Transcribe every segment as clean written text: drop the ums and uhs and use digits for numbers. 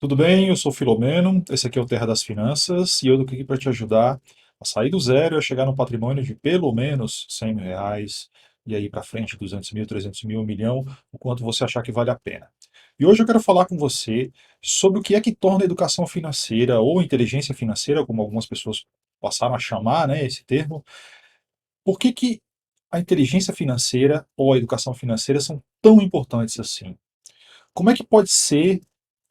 Tudo bem? Eu sou o Filomeno, esse aqui é o Terra das Finanças e eu tô aqui para te ajudar a sair do zero e a chegar no patrimônio de pelo menos R$ 100 e aí para frente 200 mil, 300 mil, 1 milhão, o quanto você achar que vale a pena. E hoje eu quero falar com você sobre o que é que torna a educação financeira ou inteligência financeira, como algumas pessoas passaram a chamar, né, esse termo. Por que que a inteligência financeira ou a educação financeira são tão importantes assim? Como é que pode ser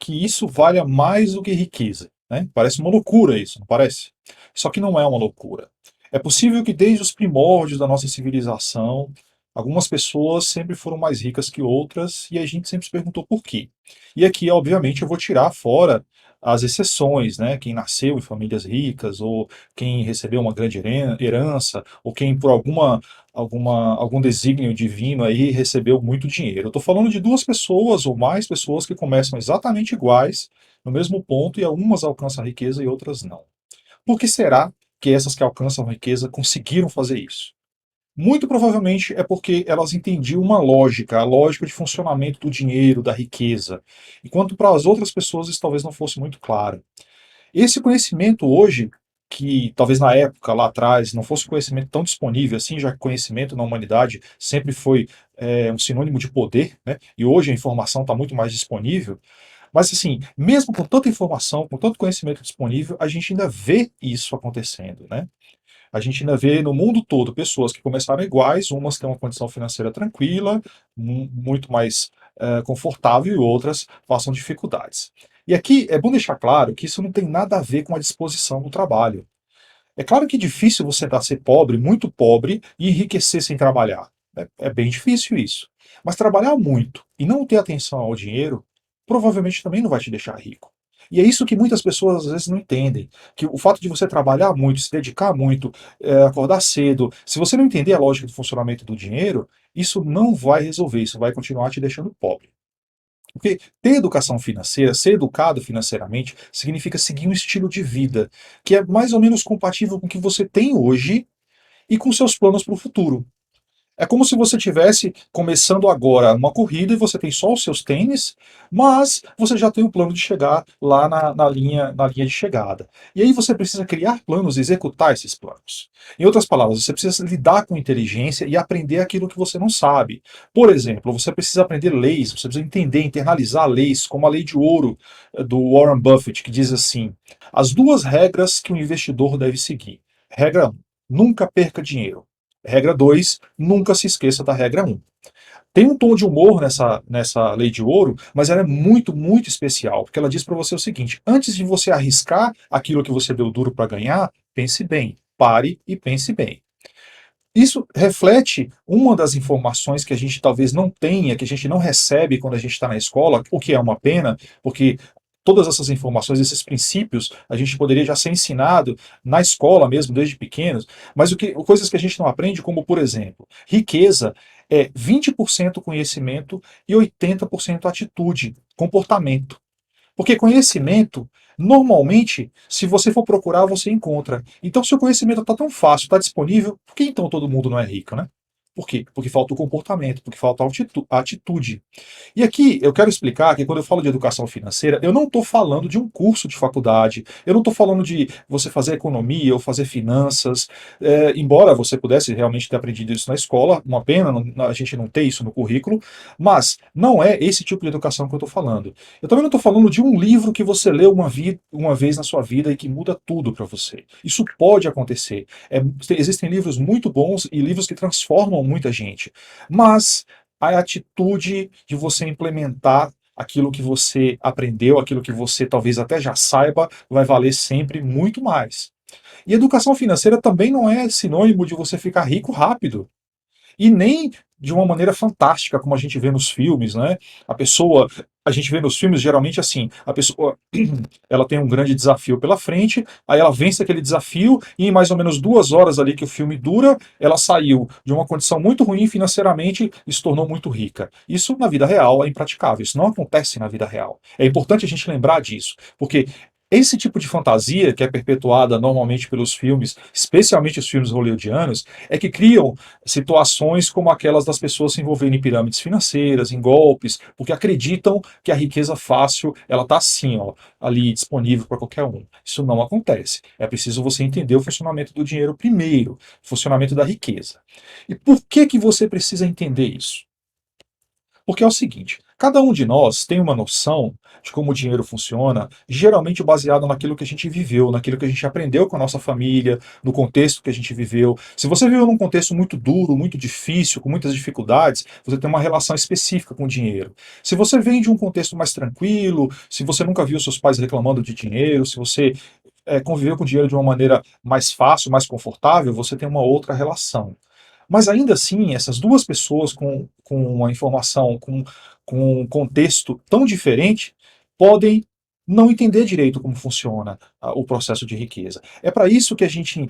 que isso valha mais do que riqueza, né? Parece uma loucura isso, não parece? Só que não é uma loucura. É possível que desde os primórdios da nossa civilização, algumas pessoas sempre foram mais ricas que outras e a gente sempre se perguntou por quê. E aqui, obviamente, eu vou tirar fora as exceções, né? Quem nasceu em famílias ricas, ou quem recebeu uma grande herança, ou quem por algum desígnio divino aí recebeu muito dinheiro. Eu estou falando de duas pessoas ou mais pessoas que começam exatamente iguais, no mesmo ponto, e algumas alcançam a riqueza e outras não. Por que será que essas que alcançam a riqueza conseguiram fazer isso? Muito provavelmente é porque elas entendiam uma lógica, a lógica de funcionamento do dinheiro, da riqueza, enquanto para as outras pessoas isso talvez não fosse muito claro. Esse conhecimento hoje, que talvez na época, lá atrás, não fosse um conhecimento tão disponível assim, já que conhecimento na humanidade sempre foi um sinônimo de poder, né? E hoje a informação está muito mais disponível. Mas assim, mesmo com tanta informação, com tanto conhecimento disponível, a gente ainda vê isso acontecendo, né? A gente ainda vê no mundo todo pessoas que começaram iguais, umas têm uma condição financeira tranquila, muito mais confortável, e outras passam dificuldades. E aqui é bom deixar claro que isso não tem nada a ver com a disposição do trabalho. É claro que é difícil você ser pobre, muito pobre, e enriquecer sem trabalhar. É bem difícil isso. Mas trabalhar muito e não ter atenção ao dinheiro, provavelmente também não vai te deixar rico. E é isso que muitas pessoas às vezes não entendem, que o fato de você trabalhar muito, se dedicar muito, acordar cedo, se você não entender a lógica do funcionamento do dinheiro, isso não vai resolver, isso vai continuar te deixando pobre. Porque ter educação financeira, ser educado financeiramente, significa seguir um estilo de vida que é mais ou menos compatível com o que você tem hoje e com seus planos para o futuro. É como se você tivesse começando agora uma corrida e você tem só os seus tênis, mas você já tem o plano de chegar lá na linha de chegada. E aí você precisa criar planos e executar esses planos. Em outras palavras, você precisa lidar com inteligência e aprender aquilo que você não sabe. Por exemplo, você precisa aprender leis, você precisa entender, internalizar leis, como a lei de ouro do Warren Buffett, que diz assim: as duas regras que um investidor deve seguir. Regra 1, nunca perca dinheiro. Regra 2, nunca se esqueça da regra 1. Tem um tom de humor nessa lei de ouro, mas ela é muito, muito especial, porque ela diz para você o seguinte: antes de você arriscar aquilo que você deu duro para ganhar, pense bem, pare e pense bem. Isso reflete uma das informações que a gente talvez não tenha, que a gente não recebe quando a gente está na escola, o que é uma pena, porque todas essas informações, esses princípios, a gente poderia já ser ensinado na escola mesmo, desde pequenos, mas coisas que a gente não aprende, como por exemplo, riqueza é 20% conhecimento e 80% atitude, comportamento. Porque conhecimento, normalmente, se você for procurar, você encontra. Então, se o conhecimento está tão fácil, está disponível, por que então todo mundo não é rico, né? Por quê? Porque falta o comportamento, porque falta a atitude. E aqui eu quero explicar que quando eu falo de educação financeira, eu não estou falando de um curso de faculdade, eu não estou falando de você fazer economia ou fazer finanças, embora você pudesse realmente ter aprendido isso na escola, uma pena a gente não ter isso no currículo, mas não é esse tipo de educação que eu estou falando. Eu também não estou falando de um livro que você lê uma vez na sua vida e que muda tudo para você. Isso pode acontecer. Existem livros muito bons e livros que transformam muita gente, mas a atitude de você implementar aquilo que você aprendeu, aquilo que você talvez até já saiba, vai valer sempre muito mais. E educação financeira também não é sinônimo de você ficar rico rápido. E nem de uma maneira fantástica, como a gente vê nos filmes, né? A gente vê nos filmes geralmente assim, a pessoa, ela tem um grande desafio pela frente, aí ela vence aquele desafio e em mais ou menos 2 horas ali que o filme dura, ela saiu de uma condição muito ruim financeiramente e se tornou muito rica. Isso na vida real é impraticável, isso não acontece na vida real. É importante a gente lembrar disso, porque Esse tipo de fantasia, que é perpetuada normalmente pelos filmes, especialmente os filmes hollywoodianos, é que criam situações como aquelas das pessoas se envolverem em pirâmides financeiras, em golpes, porque acreditam que a riqueza fácil, ela está assim, ó, ali disponível para qualquer um. Isso não acontece. É preciso você entender o funcionamento do dinheiro primeiro, o funcionamento da riqueza. E por que que você precisa entender isso? Porque é o seguinte, cada um de nós tem uma noção de como o dinheiro funciona, geralmente baseado naquilo que a gente viveu, naquilo que a gente aprendeu com a nossa família, no contexto que a gente viveu. Se você viveu num contexto muito duro, muito difícil, com muitas dificuldades, você tem uma relação específica com o dinheiro. Se você vem de um contexto mais tranquilo, se você nunca viu seus pais reclamando de dinheiro, se você conviveu com o dinheiro de uma maneira mais fácil, mais confortável, você tem uma outra relação. Mas ainda assim, essas duas pessoas com uma informação, com um contexto tão diferente, podem não entender direito como funciona o processo de riqueza. É para isso que a gente,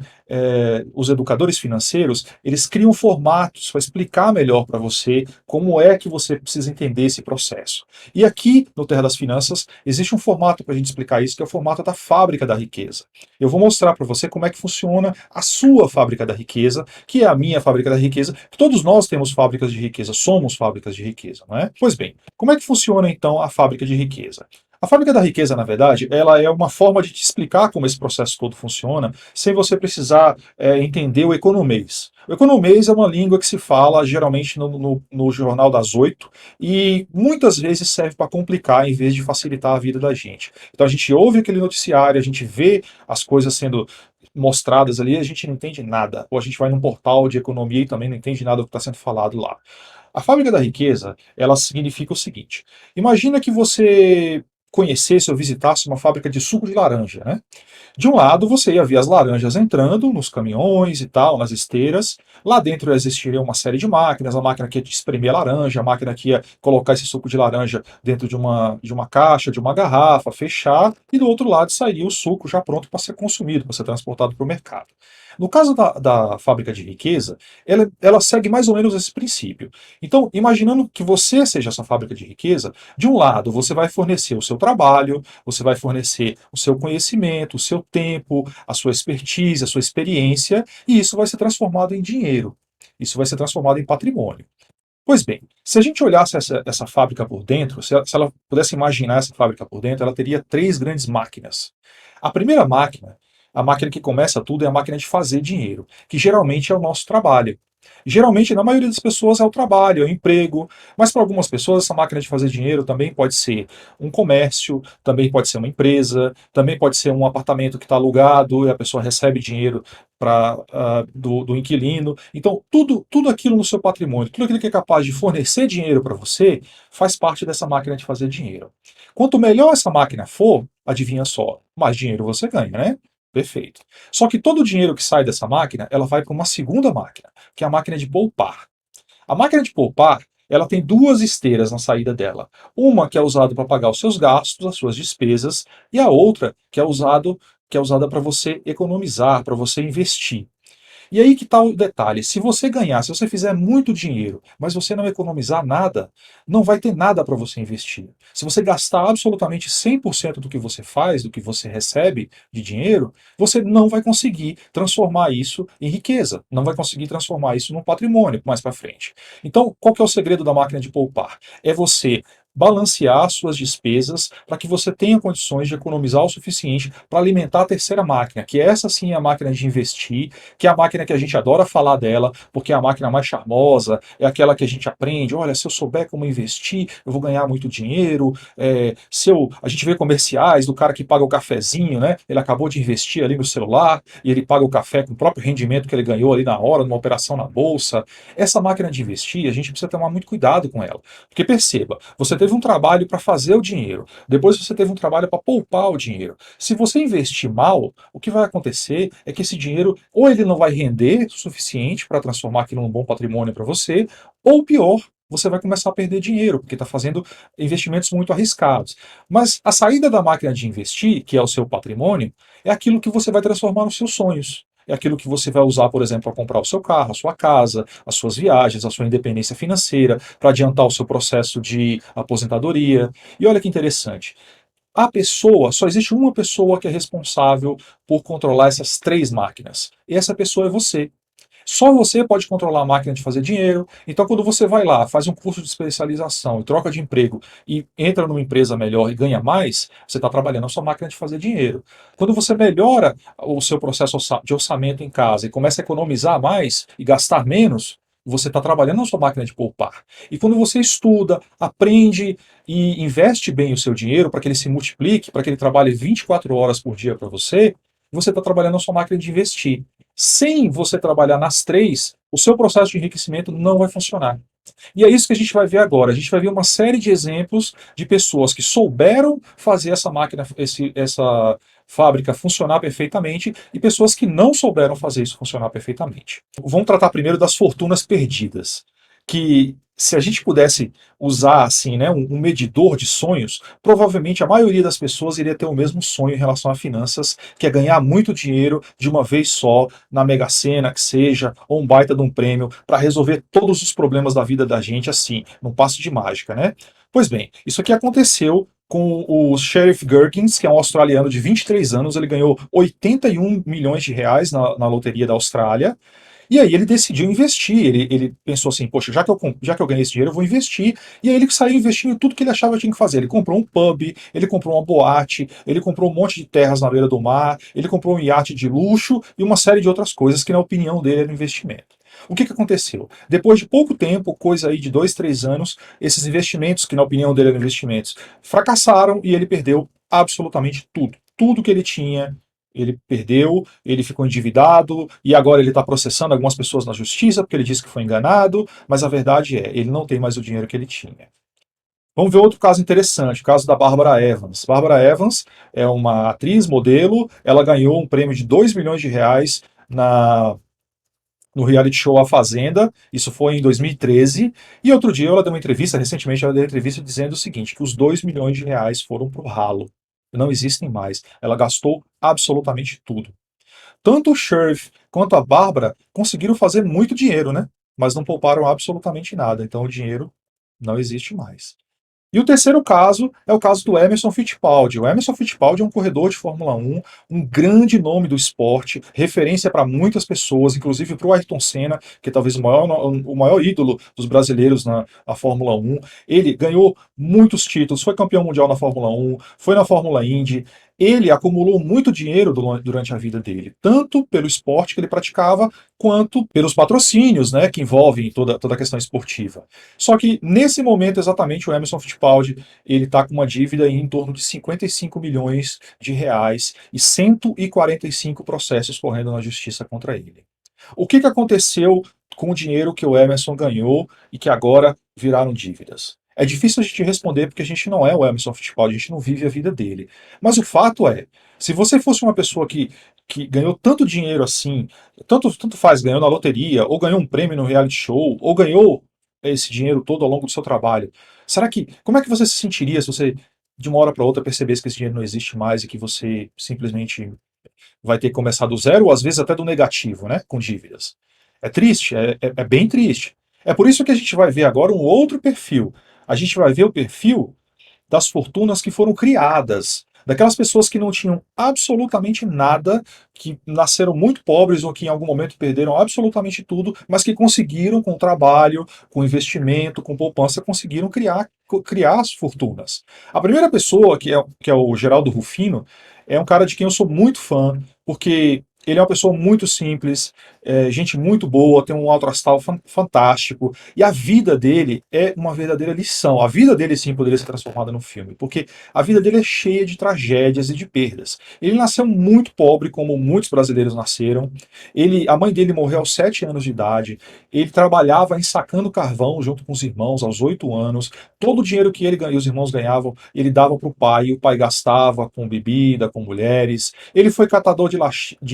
os educadores financeiros, eles criam formatos para explicar melhor para você como é que você precisa entender esse processo. E aqui, no Terra das Finanças, existe um formato para a gente explicar isso, que é o formato da fábrica da riqueza. Eu vou mostrar para você como é que funciona a sua fábrica da riqueza, que é a minha fábrica da riqueza. Todos nós temos fábricas de riqueza, somos fábricas de riqueza, não é? Pois bem, como é que funciona então a fábrica de riqueza? A fábrica da riqueza, na verdade, ela é uma forma de te explicar como esse processo todo funciona, sem você precisar entender o economês. O economês é uma língua que se fala geralmente no Jornal das 8 e muitas vezes serve para complicar em vez de facilitar a vida da gente. Então a gente ouve aquele noticiário, a gente vê as coisas sendo mostradas ali, a gente não entende nada. Ou a gente vai num portal de economia e também não entende nada do que está sendo falado lá. A fábrica da riqueza, ela significa o seguinte: imagina que você conhecesse ou visitasse uma fábrica de suco de laranja, né? De um lado, você ia ver as laranjas entrando nos caminhões e tal, nas esteiras. Lá dentro existiria uma série de máquinas, a máquina que ia espremer a laranja, a máquina que ia colocar esse suco de laranja dentro de uma caixa, de uma garrafa, fechar, e do outro lado sairia o suco já pronto para ser consumido, para ser transportado para o mercado. No caso da fábrica de riqueza, ela segue mais ou menos esse princípio. Então, imaginando que você seja essa fábrica de riqueza, de um lado você vai fornecer o seu trabalho, você vai fornecer o seu conhecimento, o seu tempo, a sua expertise, a sua experiência, e isso vai ser transformado em dinheiro. Isso vai ser transformado em patrimônio. Pois bem, se a gente olhasse essa fábrica por dentro, se ela pudesse imaginar essa fábrica por dentro, ela teria três grandes máquinas. A primeira máquina, a máquina que começa tudo, é a máquina de fazer dinheiro, que geralmente é o nosso trabalho. Geralmente, na maioria das pessoas, é o trabalho, é o emprego, mas para algumas pessoas, essa máquina de fazer dinheiro também pode ser um comércio, também pode ser uma empresa, também pode ser um apartamento que está alugado e a pessoa recebe dinheiro do inquilino. Então, tudo aquilo no seu patrimônio, tudo aquilo que é capaz de fornecer dinheiro para você, faz parte dessa máquina de fazer dinheiro. Quanto melhor essa máquina for, adivinha só, mais dinheiro você ganha, né? Perfeito. Só que todo o dinheiro que sai dessa máquina, ela vai para uma segunda máquina, que é a máquina de poupar. A máquina de poupar, ela tem duas esteiras na saída dela. Uma que é usada para pagar os seus gastos, as suas despesas, e a outra que é usada para você economizar, para você investir. E aí que está o detalhe: se você ganhar, se você fizer muito dinheiro, mas você não economizar nada, não vai ter nada para você investir. Se você gastar absolutamente 100% do que você faz, do que você recebe de dinheiro, você não vai conseguir transformar isso em riqueza, não vai conseguir transformar isso num patrimônio mais para frente. Então, qual que é o segredo da máquina de poupar? É você balancear suas despesas para que você tenha condições de economizar o suficiente para alimentar a terceira máquina, que essa sim é a máquina de investir, que é a máquina que a gente adora falar dela, porque é a máquina mais charmosa, é aquela que a gente aprende, olha, se eu souber como investir, eu vou ganhar muito dinheiro, a gente vê comerciais do cara que paga o cafezinho, né? Ele acabou de investir ali no celular e ele paga o café com o próprio rendimento que ele ganhou ali na hora, numa operação na bolsa. Essa máquina de investir, a gente precisa tomar muito cuidado com ela, porque perceba, você teve um trabalho para fazer o dinheiro, depois você teve um trabalho para poupar o dinheiro. Se você investir mal, o que vai acontecer é que esse dinheiro, ou ele não vai render o suficiente para transformar aquilo num bom patrimônio para você, ou pior, você vai começar a perder dinheiro, porque está fazendo investimentos muito arriscados. Mas a saída da máquina de investir, que é o seu patrimônio, é aquilo que você vai transformar nos seus sonhos. É aquilo que você vai usar, por exemplo, para comprar o seu carro, a sua casa, as suas viagens, a sua independência financeira, para adiantar o seu processo de aposentadoria. E olha que interessante. A pessoa, só existe uma pessoa que é responsável por controlar essas três máquinas. E essa pessoa é você. Só você pode controlar a máquina de fazer dinheiro. Então, quando você vai lá, faz um curso de especialização, troca de emprego e entra numa empresa melhor e ganha mais, você está trabalhando a sua máquina de fazer dinheiro. Quando você melhora o seu processo de orçamento em casa e começa a economizar mais e gastar menos, você está trabalhando na sua máquina de poupar. E quando você estuda, aprende e investe bem o seu dinheiro para que ele se multiplique, para que ele trabalhe 24 horas por dia para você está trabalhando na sua máquina de investir. Sem você trabalhar nas três, o seu processo de enriquecimento não vai funcionar. E é isso que a gente vai ver agora. A gente vai ver uma série de exemplos de pessoas que souberam fazer essa máquina, essa fábrica funcionar perfeitamente e pessoas que não souberam fazer isso funcionar perfeitamente. Vamos tratar primeiro das fortunas perdidas, que se a gente pudesse usar assim, né, um medidor de sonhos, provavelmente a maioria das pessoas iria ter o mesmo sonho em relação a finanças, que é ganhar muito dinheiro de uma vez só, na Mega Sena, que seja, ou um baita de um prêmio, para resolver todos os problemas da vida da gente assim, num passe de mágica, né? Pois bem, isso aqui aconteceu com o Sheriff Gherkins, que é um australiano de 23 anos, ele ganhou 81 milhões de reais na loteria da Austrália, e aí ele decidiu investir, ele pensou assim, poxa, já que eu ganhei esse dinheiro, eu vou investir, e aí ele saiu investindo em tudo que ele achava que tinha que fazer. Ele comprou um pub, ele comprou uma boate, ele comprou um monte de terras na beira do mar, ele comprou um iate de luxo e uma série de outras coisas que na opinião dele era investimento. O que aconteceu? Depois de pouco tempo, coisa aí de 2, 3 anos, esses investimentos, que na opinião dele eram investimentos, fracassaram e ele perdeu absolutamente tudo. Tudo que ele tinha, ele perdeu, ele ficou endividado e agora ele está processando algumas pessoas na justiça porque ele disse que foi enganado, mas a verdade é, ele não tem mais o dinheiro que ele tinha. Vamos ver outro caso interessante, o caso da Bárbara Evans. Bárbara Evans é uma atriz, modelo, ela ganhou um prêmio de 2 milhões de reais no reality show A Fazenda, isso foi em 2013, e outro dia ela deu uma entrevista, recentemente ela deu uma entrevista dizendo o seguinte, que os 2 milhões de reais foram para o ralo, não existem mais, ela gastou absolutamente tudo. Tanto o Sheriff quanto a Bárbara conseguiram fazer muito dinheiro, né? Mas não pouparam absolutamente nada, então o dinheiro não existe mais. E o terceiro caso é o caso do Emerson Fittipaldi. O Emerson Fittipaldi é um corredor de Fórmula 1, um grande nome do esporte, referência para muitas pessoas, inclusive para o Ayrton Senna, que é talvez o maior ídolo dos brasileiros na Fórmula 1. Ele ganhou muitos títulos, foi campeão mundial na Fórmula 1, foi na Fórmula Indy. Ele acumulou muito dinheiro durante a vida dele, tanto pelo esporte que ele praticava, quanto pelos patrocínios, né, que envolvem toda a questão esportiva. Só que nesse momento exatamente o Emerson Fittipaldi ele está com uma dívida em torno de 55 milhões de reais e 145 processos correndo na justiça contra ele. O que aconteceu com o dinheiro que o Emerson ganhou e que agora viraram dívidas? É difícil a gente responder porque a gente não é o Emerson Fittipaldi, a gente não vive a vida dele. Mas o fato é, se você fosse uma pessoa que ganhou tanto dinheiro assim, tanto faz, ganhou na loteria, ou ganhou um prêmio no reality show, ou ganhou esse dinheiro todo ao longo do seu trabalho, como é que você se sentiria se você, de uma hora para outra, percebesse que esse dinheiro não existe mais e que você simplesmente vai ter que começar do zero, ou às vezes até do negativo, né, com dívidas? É triste, é bem triste. É por isso que a gente vai ver agora um outro perfil. A gente vai ver o perfil das fortunas que foram criadas, daquelas pessoas que não tinham absolutamente nada, que nasceram muito pobres ou que em algum momento perderam absolutamente tudo, mas que conseguiram, com trabalho, com investimento, com poupança, conseguiram criar as fortunas. A primeira pessoa, que é o Geraldo Rufino, é um cara de quem eu sou muito fã, porque ele é uma pessoa muito simples, gente muito boa, tem um alto astral fantástico, e a vida dele é uma verdadeira lição. A vida dele sim poderia ser transformada num filme, porque a vida dele é cheia de tragédias e de perdas. Ele nasceu muito pobre, como muitos brasileiros nasceram. A mãe dele morreu aos 7 anos de idade. Ele trabalhava ensacando carvão junto com os irmãos aos 8 anos. Todo o dinheiro que ele e os irmãos ganhavam, ele dava para o pai, e o pai gastava com bebida, com mulheres. Ele foi catador de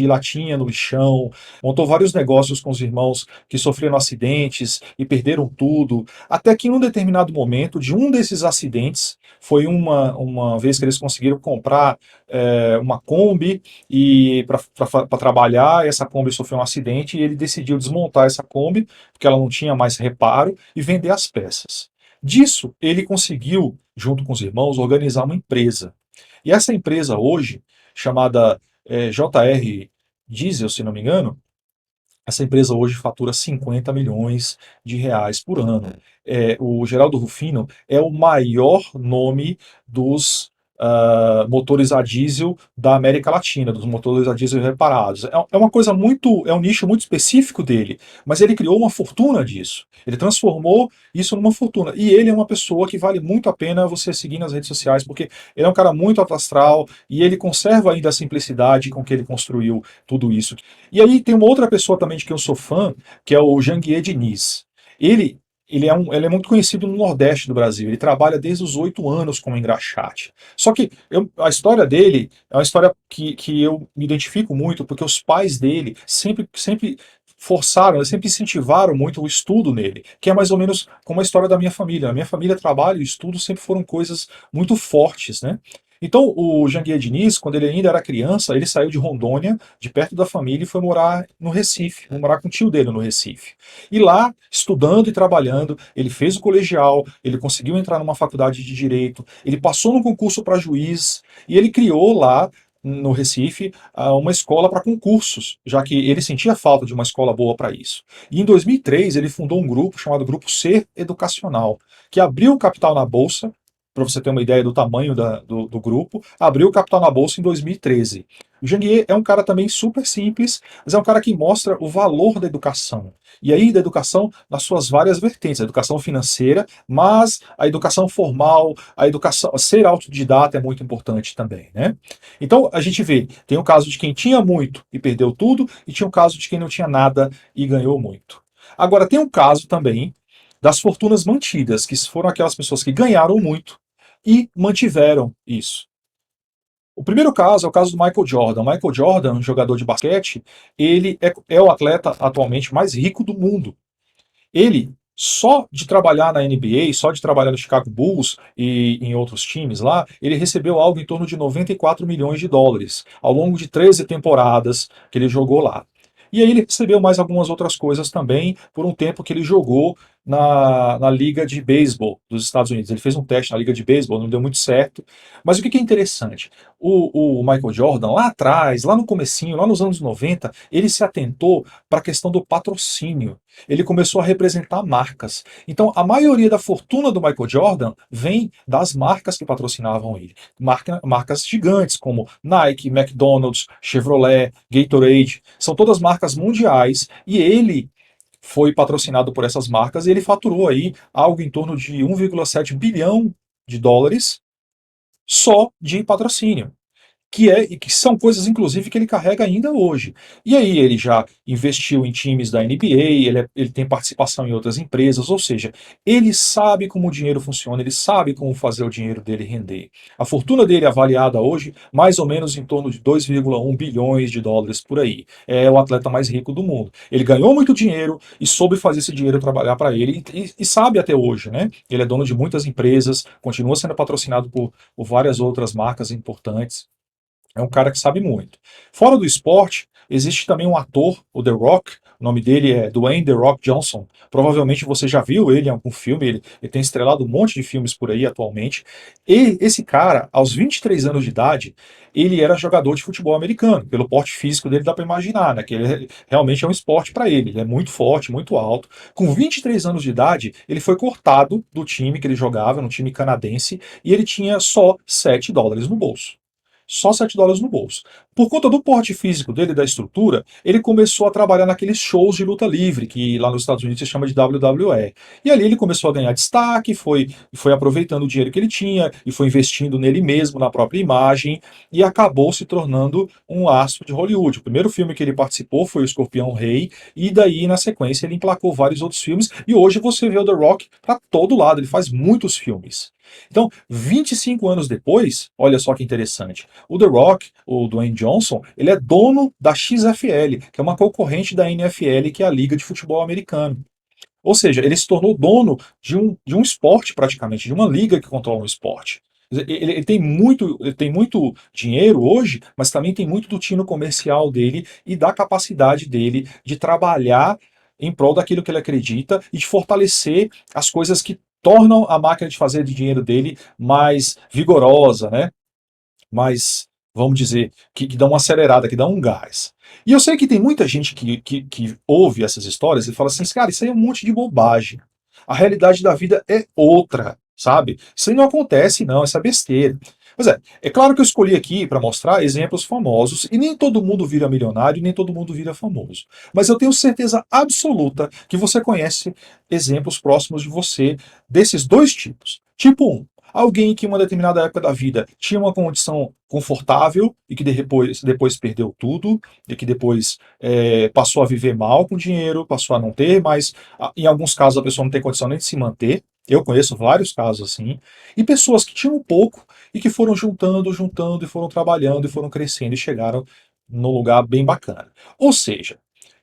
latinha no lixão, montou vários negócios com os irmãos que sofreram acidentes e perderam tudo, até que em um determinado momento, de um desses acidentes, foi uma vez que eles conseguiram comprar uma Kombi e para trabalhar, essa Kombi sofreu um acidente e ele decidiu desmontar essa Kombi, porque ela não tinha mais reparo, e vender as peças. Disso, ele conseguiu, junto com os irmãos, organizar uma empresa. E essa empresa hoje, chamada JR Diesel, se não me engano, essa empresa hoje fatura 50 milhões de reais por ano. O Geraldo Rufino é o maior nome dos motores a diesel da América Latina, dos motores a diesel reparados. É uma coisa muito, é um nicho muito específico dele, mas ele criou uma fortuna disso. Ele transformou isso numa fortuna. E ele é uma pessoa que vale muito a pena você seguir nas redes sociais, porque ele é um cara muito alto astral e ele conserva ainda a simplicidade com que ele construiu tudo isso. E aí tem uma outra pessoa também de quem eu sou fã, que é o Janguier Diniz. Ele, ele é muito conhecido no Nordeste do Brasil. Ele trabalha desde os 8 anos como engraxate. Só que a história dele é uma história que eu me identifico muito, porque os pais dele sempre forçaram, sempre incentivaram muito o estudo nele, que é mais ou menos como a história da minha família. A minha família, trabalho e estudo sempre foram coisas muito fortes, né? Então, o Janguier Diniz, quando ele ainda era criança, ele saiu de Rondônia, de perto da família, e foi morar no Recife, foi morar com o tio dele no Recife. E lá, estudando e trabalhando, ele fez o colegial, ele conseguiu entrar numa faculdade de direito, ele passou no concurso para juiz, e ele criou lá no Recife uma escola para concursos, já que ele sentia falta de uma escola boa para isso. E em 2003 ele fundou um grupo chamado Grupo Ser Educacional, que abriu capital na bolsa, para você ter uma ideia do tamanho do grupo, abriu capital na bolsa em 2013. O Janguier é um cara também super simples, mas é um cara que mostra o valor da educação. E aí, da educação nas suas várias vertentes, a educação financeira, mas a educação formal, a educação, ser autodidata é muito importante também, né? Então, a gente vê, tem o caso de quem tinha muito e perdeu tudo, e tinha o caso de quem não tinha nada e ganhou muito. Agora, tem um caso também das fortunas mantidas, que foram aquelas pessoas que ganharam muito e mantiveram isso. O primeiro caso é o caso do Michael Jordan. Michael Jordan, um jogador de basquete, ele é o atleta atualmente mais rico do mundo. Ele, só de trabalhar na NBA, só de trabalhar no Chicago Bulls e em outros times lá, ele recebeu algo em torno de 94 milhões de dólares ao longo de 13 temporadas que ele jogou lá. E aí ele recebeu mais algumas outras coisas também por um tempo que ele jogou na Liga de Beisebol dos Estados Unidos. Ele fez um teste na Liga de Beisebol, não deu muito certo. Mas o que é interessante? O Michael Jordan, lá atrás, lá no comecinho, lá nos anos 90, ele se atentou para a questão do patrocínio. Ele começou a representar marcas. Então, a maioria da fortuna do Michael Jordan vem das marcas que patrocinavam ele. Marcas gigantes como Nike, McDonald's, Chevrolet, Gatorade. São todas marcas mundiais e ele foi patrocinado por essas marcas e ele faturou aí algo em torno de 1,7 bilhão de dólares só de patrocínio que são coisas, inclusive, que ele carrega ainda hoje. E aí ele já investiu em times da NBA, ele tem participação em outras empresas, ou seja, ele sabe como o dinheiro funciona, ele sabe como fazer o dinheiro dele render. A fortuna dele é avaliada hoje mais ou menos em torno de 2,1 bilhões de dólares por aí. É o atleta mais rico do mundo. Ele ganhou muito dinheiro e soube fazer esse dinheiro trabalhar para ele e sabe até hoje, né? Ele é dono de muitas empresas, continua sendo patrocinado por várias outras marcas importantes. É um cara que sabe muito. Fora do esporte, existe também um ator, o The Rock, o nome dele é Dwayne The Rock Johnson. Provavelmente você já viu ele em algum filme, ele tem estrelado um monte de filmes por aí atualmente. E esse cara, aos 23 anos de idade, ele era jogador de futebol americano. Pelo porte físico dele dá para imaginar, né, que ele realmente é um esporte para ele. Ele é muito forte, muito alto. Com 23 anos de idade, ele foi cortado do time que ele jogava, no time canadense, e ele tinha só 7 dólares no bolso. Só 7 dólares no bolso. Por conta do porte físico dele, da estrutura, ele começou a trabalhar naqueles shows de luta livre, que lá nos Estados Unidos se chama de WWE. E ali ele começou a ganhar destaque, foi aproveitando o dinheiro que ele tinha e foi investindo nele mesmo, na própria imagem, e acabou se tornando um astro de Hollywood. O primeiro filme que ele participou foi O Escorpião Rei, e daí, na sequência, ele emplacou vários outros filmes, e hoje você vê o The Rock para todo lado, ele faz muitos filmes. Então, 25 anos depois, olha só que interessante, o The Rock, o Dwayne Johnson, ele é dono da XFL, que é uma concorrente da NFL, que é a Liga de Futebol Americano. Ou seja, ele se tornou dono de um esporte praticamente, de uma liga que controla um esporte. Ele tem muito dinheiro hoje, mas também tem muito do tino comercial dele e da capacidade dele de trabalhar em prol daquilo que ele acredita e de fortalecer as coisas que tornam a máquina de fazer de dinheiro dele mais vigorosa, né? mais, vamos dizer, que dão uma acelerada, que dão um gás. E eu sei que tem muita gente que ouve essas histórias e fala assim, cara, isso aí é um monte de bobagem. A realidade da vida é outra, sabe? Isso aí não acontece, não, essa é besteira. Pois é claro que eu escolhi aqui para mostrar exemplos famosos, e nem todo mundo vira milionário, nem todo mundo vira famoso. Mas eu tenho certeza absoluta que você conhece exemplos próximos de você desses dois tipos. Tipo um, alguém que em uma determinada época da vida tinha uma condição confortável e que depois perdeu tudo, e que depois passou a viver mal com dinheiro, passou a não ter, mas em alguns casos a pessoa não tem condição nem de se manter. Eu conheço vários casos assim. E pessoas que tinham pouco e que foram juntando, juntando, e foram trabalhando, e foram crescendo, e chegaram num lugar bem bacana. Ou seja,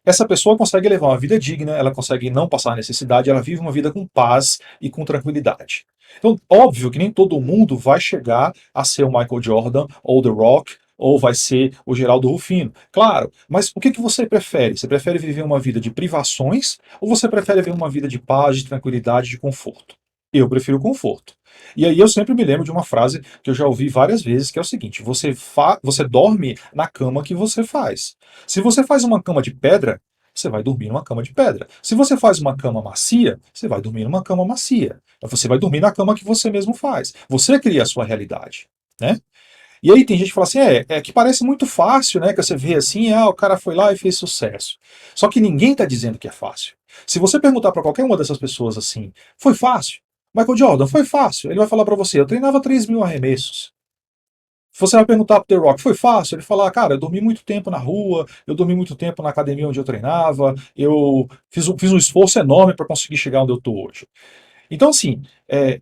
essa pessoa consegue levar uma vida digna, ela consegue não passar necessidade, ela vive uma vida com paz e com tranquilidade. Então, óbvio que nem todo mundo vai chegar a ser o Michael Jordan ou The Rock, ou vai ser o Geraldo Rufino. Claro, mas o que você prefere? Você prefere viver uma vida de privações ou você prefere viver uma vida de paz, de tranquilidade, de conforto? Eu prefiro conforto. E aí eu sempre me lembro de uma frase que eu já ouvi várias vezes, que é o seguinte: você dorme na cama que você faz. Se você faz uma cama de pedra, você vai dormir numa cama de pedra. Se você faz uma cama macia, você vai dormir numa cama macia. Você vai dormir na cama que você mesmo faz. Você cria a sua realidade, né? E aí tem gente que fala assim, que parece muito fácil, né? Que você vê assim, o cara foi lá e fez sucesso. Só que ninguém está dizendo que é fácil. Se você perguntar para qualquer uma dessas pessoas assim, foi fácil? Michael Jordan, foi fácil? Ele vai falar para você, eu treinava 3.000 arremessos. Se você vai perguntar pro The Rock, foi fácil? Ele falar, cara, eu dormi muito tempo na rua, eu dormi muito tempo na academia onde eu treinava, eu fiz um esforço enorme para conseguir chegar onde eu estou hoje. Então, assim,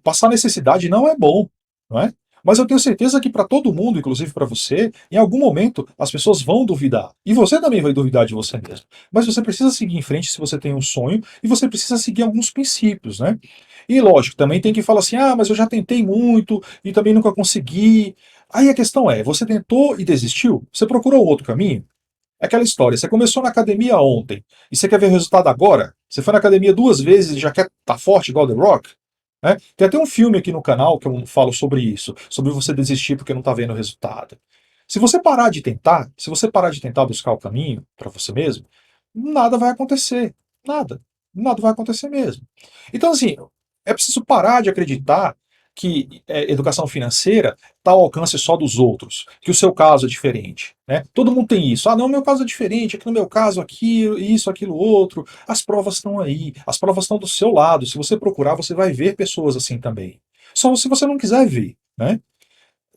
passar necessidade não é bom, não é? Mas eu tenho certeza que para todo mundo, inclusive para você, em algum momento as pessoas vão duvidar. E você também vai duvidar de você mesmo. Mas você precisa seguir em frente se você tem um sonho e você precisa seguir alguns princípios, né? E lógico, também tem que falar assim: mas eu já tentei muito e também nunca consegui. Aí a questão é: você tentou e desistiu? Você procurou outro caminho? É aquela história, você começou na academia ontem e você quer ver o resultado agora? Você foi na academia 2 vezes e já quer estar forte igual The Rock? Né? Tem até um filme aqui no canal que eu falo sobre isso, sobre você desistir porque não está vendo o resultado. Se você parar de tentar, se você parar de tentar buscar o caminho para você mesmo, nada vai acontecer. Nada. Nada vai acontecer mesmo. Então, assim, é preciso parar de acreditar que educação financeira está ao alcance só dos outros, que o seu caso é diferente. Né? Todo mundo tem isso. Não, meu caso é diferente, aqui no meu caso, aqui, isso, aquilo, outro. As provas estão aí, as provas estão do seu lado. Se você procurar, você vai ver pessoas assim também. Só se você não quiser ver. Né?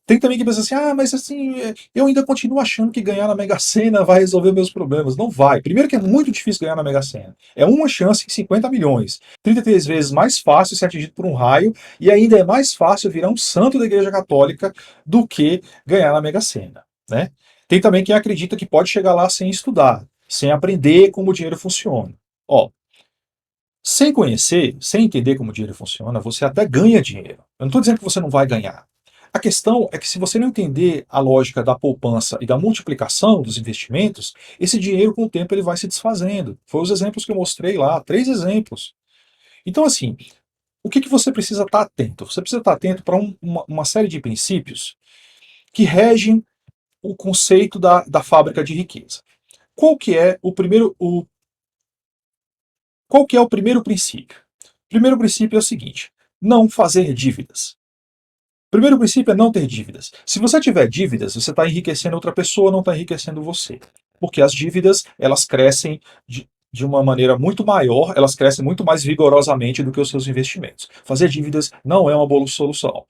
Tem também que pensa assim, mas assim, eu ainda continuo achando que ganhar na Mega Sena vai resolver meus problemas. Não vai. Primeiro que é muito difícil ganhar na Mega Sena. É uma chance em 50 milhões. 33 vezes mais fácil ser atingido por um raio e ainda é mais fácil virar um santo da Igreja Católica do que ganhar na Mega Sena, né? Tem também quem acredita que pode chegar lá sem estudar, sem aprender como o dinheiro funciona. Ó, sem conhecer, sem entender como o dinheiro funciona, você até ganha dinheiro. Eu não estou dizendo que você não vai ganhar. A questão é que se você não entender a lógica da poupança e da multiplicação dos investimentos, esse dinheiro com o tempo ele vai se desfazendo. Foi os exemplos que eu mostrei lá, 3 exemplos. Então, assim, o que você precisa estar atento? Você precisa estar atento para uma série de princípios que regem o conceito da fábrica de riqueza. Qual que é o primeiro, qual que é o primeiro princípio? O primeiro princípio é o seguinte: não fazer dívidas. O primeiro princípio é não ter dívidas. Se você tiver dívidas, você está enriquecendo outra pessoa, não está enriquecendo você. Porque as dívidas, elas crescem de uma maneira muito maior, elas crescem muito mais vigorosamente do que os seus investimentos. Fazer dívidas não é uma boa solução.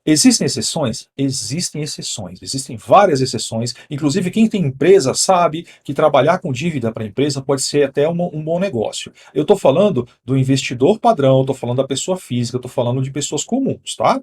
Existem exceções? Existem exceções. Existem várias exceções. Inclusive, quem tem empresa sabe que trabalhar com dívida para a empresa pode ser até um bom negócio. Eu estou falando do investidor padrão, estou falando da pessoa física, estou falando de pessoas comuns, tá?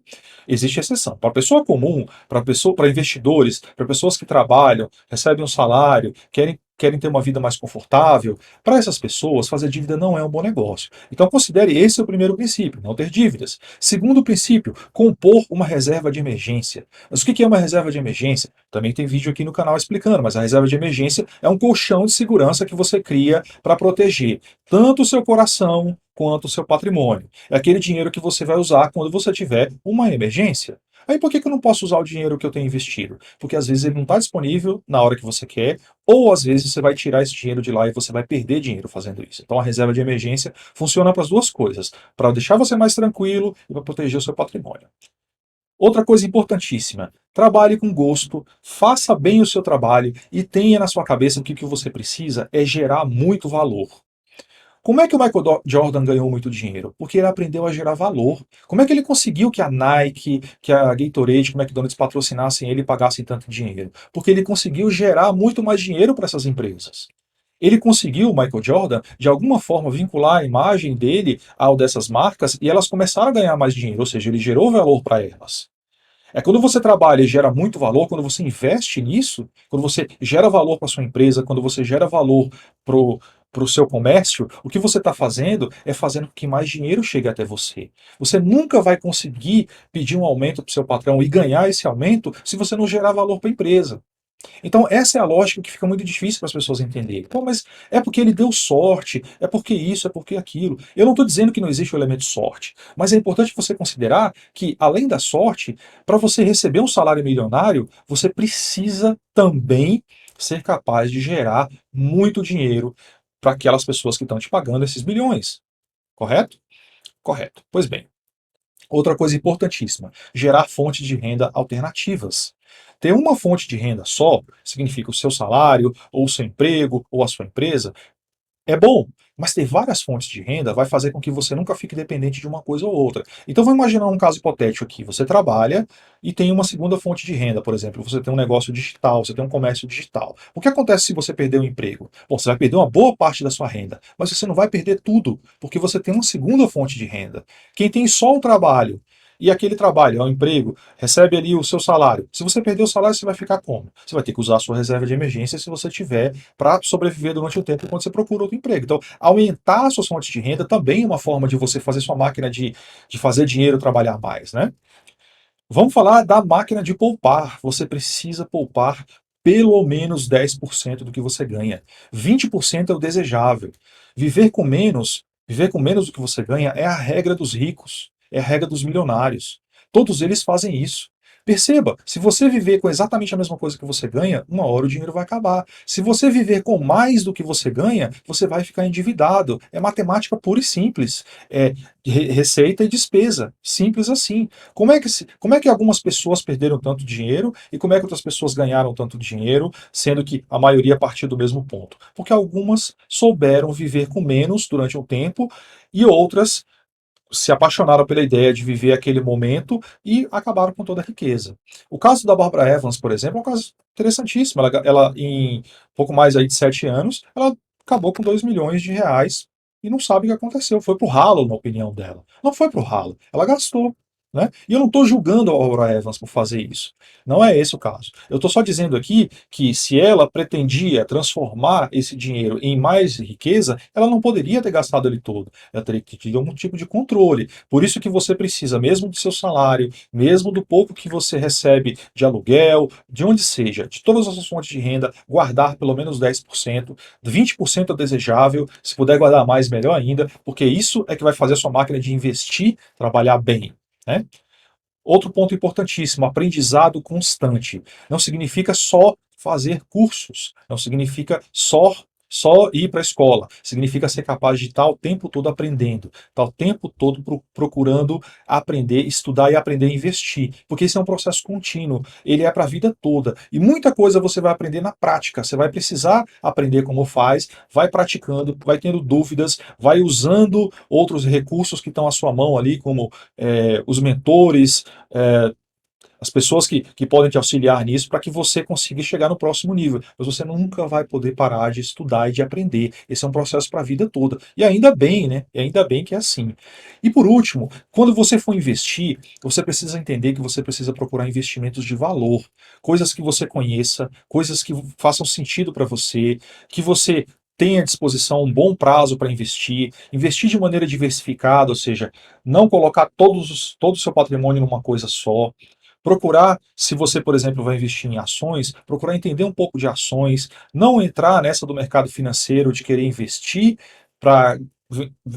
Existe exceção. Para pessoa comum, para investidores, para pessoas que trabalham, recebem um salário, querem ter uma vida mais confortável, para essas pessoas, fazer dívida não é um bom negócio. Então, considere esse o primeiro princípio, não ter dívidas. Segundo princípio, compor uma reserva de emergência. Mas o que é uma reserva de emergência? Também tem vídeo aqui no canal explicando, mas a reserva de emergência é um colchão de segurança que você cria para proteger tanto o seu coração, quanto o seu patrimônio. É aquele dinheiro que você vai usar quando você tiver uma emergência. Aí por que eu não posso usar o dinheiro que eu tenho investido? Porque às vezes ele não está disponível na hora que você quer, ou às vezes você vai tirar esse dinheiro de lá e você vai perder dinheiro fazendo isso. Então a reserva de emergência funciona para as duas coisas, para deixar você mais tranquilo e para proteger o seu patrimônio. Outra coisa importantíssima, trabalhe com gosto, faça bem o seu trabalho e tenha na sua cabeça que o que você precisa é gerar muito valor. Como é que o Michael Jordan ganhou muito dinheiro? Porque ele aprendeu a gerar valor. Como é que ele conseguiu que a Nike, que a Gatorade, que o McDonald's patrocinassem ele e pagassem tanto dinheiro? Porque ele conseguiu gerar muito mais dinheiro para essas empresas. Ele conseguiu, o Michael Jordan, de alguma forma vincular a imagem dele ao dessas marcas e elas começaram a ganhar mais dinheiro, ou seja, ele gerou valor para elas. É quando você trabalha e gera muito valor, quando você investe nisso, quando você gera valor para sua empresa, quando você gera valor para o seu comércio, o que você está fazendo é fazendo com que mais dinheiro chegue até você. Você nunca vai conseguir pedir um aumento para o seu patrão e ganhar esse aumento se você não gerar valor para a empresa. Então, essa é a lógica que fica muito difícil para as pessoas entenderem. Pô, mas é porque ele deu sorte, é porque isso, é porque aquilo. Eu não estou dizendo que não existe o elemento sorte, mas é importante você considerar que, além da sorte, para você receber um salário milionário, você precisa também ser capaz de gerar muito dinheiro para aquelas pessoas que estão te pagando esses milhões. Correto? Correto. Pois bem. Outra coisa importantíssima, gerar fontes de renda alternativas. Ter uma fonte de renda só, significa o seu salário, ou o seu emprego, ou a sua empresa, é bom, mas ter várias fontes de renda vai fazer com que você nunca fique dependente de uma coisa ou outra. Então vamos imaginar um caso hipotético aqui. Você trabalha e tem uma segunda fonte de renda, por exemplo, você tem um negócio digital, você tem um comércio digital. O que acontece se você perder o emprego? Bom, você vai perder uma boa parte da sua renda, mas você não vai perder tudo, porque você tem uma segunda fonte de renda. Quem tem só o trabalho e aquele trabalho, é um emprego, recebe ali o seu salário. Se você perder o salário, você vai ficar como? Você vai ter que usar a sua reserva de emergência se você tiver para sobreviver durante o tempo enquanto você procura outro emprego. Então, aumentar a sua fonte de renda também é uma forma de você fazer sua máquina de fazer dinheiro trabalhar mais, né? Vamos falar da máquina de poupar. Você precisa poupar pelo menos 10% do que você ganha. 20% é o desejável. Viver com menos do que você ganha é a regra dos ricos, é a regra dos milionários. Todos eles fazem isso. Perceba, se você viver com exatamente a mesma coisa que você ganha, uma hora o dinheiro vai acabar. Se você viver com mais do que você ganha, você vai ficar endividado. É matemática pura e simples. É receita e despesa. Simples assim. Como é que algumas pessoas perderam tanto dinheiro e como é que outras pessoas ganharam tanto dinheiro, sendo que a maioria partiu do mesmo ponto? Porque algumas souberam viver com menos durante um tempo e outras se apaixonaram pela ideia de viver aquele momento e acabaram com toda a riqueza. O caso da Barbara Evans, por exemplo, é um caso interessantíssimo. Ela em pouco mais aí de 7 anos, ela acabou com 2 milhões de reais e não sabe o que aconteceu. Foi pro ralo, na opinião dela. Não foi pro ralo, ela gastou. Né? E eu não estou julgando a Barbara Evans por fazer isso. Não é esse o caso. Eu estou só dizendo aqui que se ela pretendia transformar esse dinheiro em mais riqueza, ela não poderia ter gastado ele todo. Ela teria que ter algum tipo de controle. Por isso que você precisa, mesmo do seu salário, mesmo do pouco que você recebe de aluguel, de onde seja, de todas as suas fontes de renda, guardar pelo menos 10%, 20% é desejável, se puder guardar mais, melhor ainda, porque isso é que vai fazer a sua máquina de investir trabalhar bem. Né? Outro ponto importantíssimo, aprendizado constante. Não significa só fazer cursos, não significa só ir para a escola. Significa ser capaz de estar o tempo todo aprendendo, estar o tempo todo procurando aprender, estudar e aprender a investir. Porque esse é um processo contínuo, ele é para a vida toda. E muita coisa você vai aprender na prática. Você vai precisar aprender como faz, vai praticando, vai tendo dúvidas, vai usando outros recursos que estão à sua mão ali, como os mentores, é, as pessoas que podem te auxiliar nisso para que você consiga chegar no próximo nível. Mas você nunca vai poder parar de estudar e de aprender. Esse é um processo para a vida toda. E ainda bem, né? E ainda bem que é assim. E por último, quando você for investir, você precisa entender que você precisa procurar investimentos de valor. Coisas que você conheça, coisas que façam sentido para você, que você tenha à disposição um bom prazo para investir, investir de maneira diversificada, ou seja, não colocar todo o seu patrimônio numa coisa só, procurar, se você, por exemplo, vai investir em ações, procurar entender um pouco de ações, não entrar nessa do mercado financeiro de querer investir para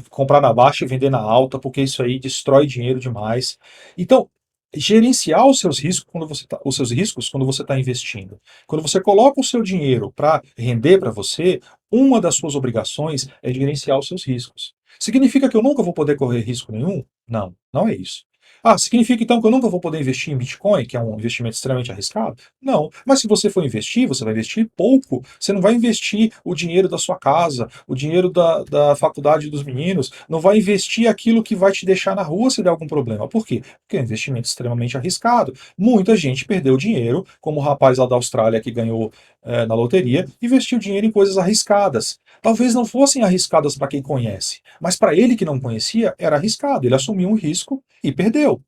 comprar na baixa e vender na alta, porque isso aí destrói dinheiro demais. Então, gerenciar os seus riscos quando você está investindo. Quando você coloca o seu dinheiro para render para você, uma das suas obrigações é gerenciar os seus riscos. Significa que eu nunca vou poder correr risco nenhum? Não, não é isso. Ah, significa então que eu nunca vou poder investir em Bitcoin, que é um investimento extremamente arriscado? Não. Mas se você for investir, você vai investir pouco. Você não vai investir o dinheiro da sua casa, o dinheiro da faculdade dos meninos, não vai investir aquilo que vai te deixar na rua se der algum problema. Por quê? Porque é um investimento extremamente arriscado. Muita gente perdeu dinheiro, como o rapaz lá da Austrália que ganhou na loteria, investiu dinheiro em coisas arriscadas. Talvez não fossem arriscadas para quem conhece, mas para ele que não conhecia, era arriscado. Ele assumiu um risco e perdeu.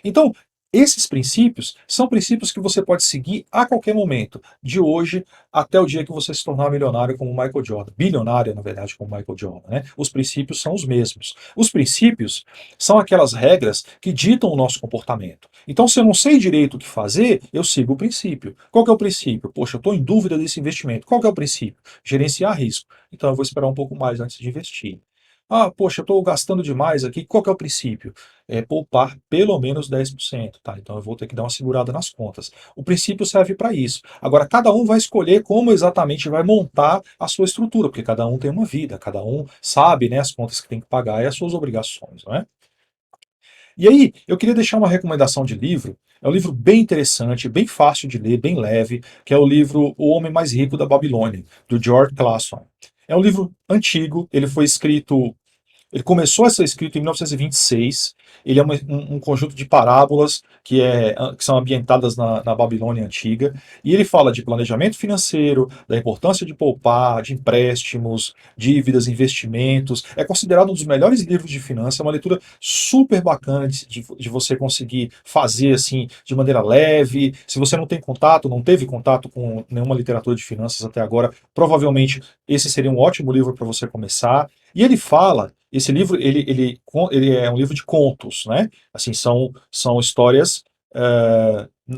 Então, esses princípios são princípios que você pode seguir a qualquer momento, de hoje até o dia que você se tornar milionário como Michael Jordan. Bilionário, na verdade, como Michael Jordan, né? Os princípios são os mesmos. Os princípios são aquelas regras que ditam o nosso comportamento. Então, se eu não sei direito o que fazer, eu sigo o princípio. Qual que é o princípio? Poxa, eu estou em dúvida desse investimento. Qual que é o princípio? Gerenciar risco. Então, eu vou esperar um pouco mais antes de investir. Ah, poxa, eu estou gastando demais aqui. Qual que é o princípio? É poupar pelo menos 10%, tá? Então eu vou ter que dar uma segurada nas contas. O princípio serve para isso. Agora, cada um vai escolher como exatamente vai montar a sua estrutura, porque cada um tem uma vida, cada um sabe, né, as contas que tem que pagar e as suas obrigações, não é? E aí, eu queria deixar uma recomendação de livro. É um livro bem interessante, bem fácil de ler, bem leve, que é o livro O Homem Mais Rico da Babilônia, do George Clason. É um livro antigo, ele começou a ser escrito em 1926. Ele é um conjunto de parábolas que são ambientadas na Babilônia antiga. E ele fala de planejamento financeiro, da importância de poupar, de empréstimos, dívidas, investimentos. É considerado um dos melhores livros de finanças. É uma leitura super bacana de você conseguir fazer assim de maneira leve. Se você não tem contato, não teve contato com nenhuma literatura de finanças até agora, provavelmente esse seria um ótimo livro para você começar. E ele fala, esse livro, ele é um livro de contos, né? Assim, são histórias,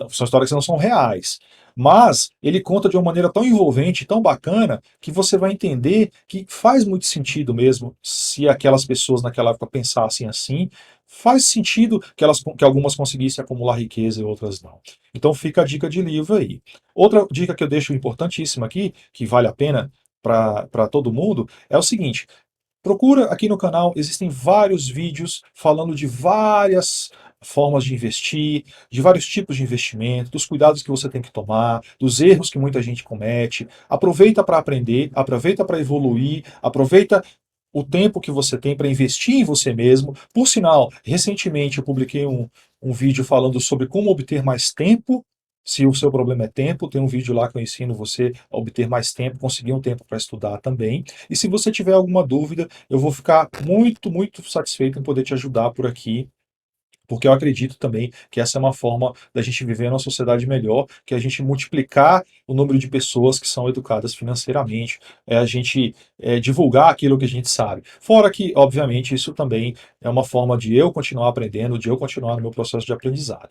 são histórias que não são reais. Mas ele conta de uma maneira tão envolvente, tão bacana, que você vai entender que faz muito sentido mesmo, se aquelas pessoas naquela época pensassem assim, faz sentido que algumas conseguissem acumular riqueza e outras não. Então fica a dica de livro aí. Outra dica que eu deixo importantíssima aqui, que vale a pena para todo mundo, é o seguinte: procura aqui no canal, existem vários vídeos falando de várias formas de investir, de vários tipos de investimento, dos cuidados que você tem que tomar, dos erros que muita gente comete. Aproveita para aprender, aproveita para evoluir, aproveita o tempo que você tem para investir em você mesmo. Por sinal, recentemente eu publiquei um vídeo falando sobre como obter mais tempo. Se o seu problema é tempo, tem um vídeo lá que eu ensino você a obter mais tempo, conseguir um tempo para estudar também. E se você tiver alguma dúvida, eu vou ficar muito, muito satisfeito em poder te ajudar por aqui, porque eu acredito também que essa é uma forma da gente viver numa sociedade melhor, que é a gente multiplicar o número de pessoas que são educadas financeiramente, é a gente divulgar aquilo que a gente sabe. Fora que, obviamente, isso também é uma forma de eu continuar aprendendo, de eu continuar no meu processo de aprendizado.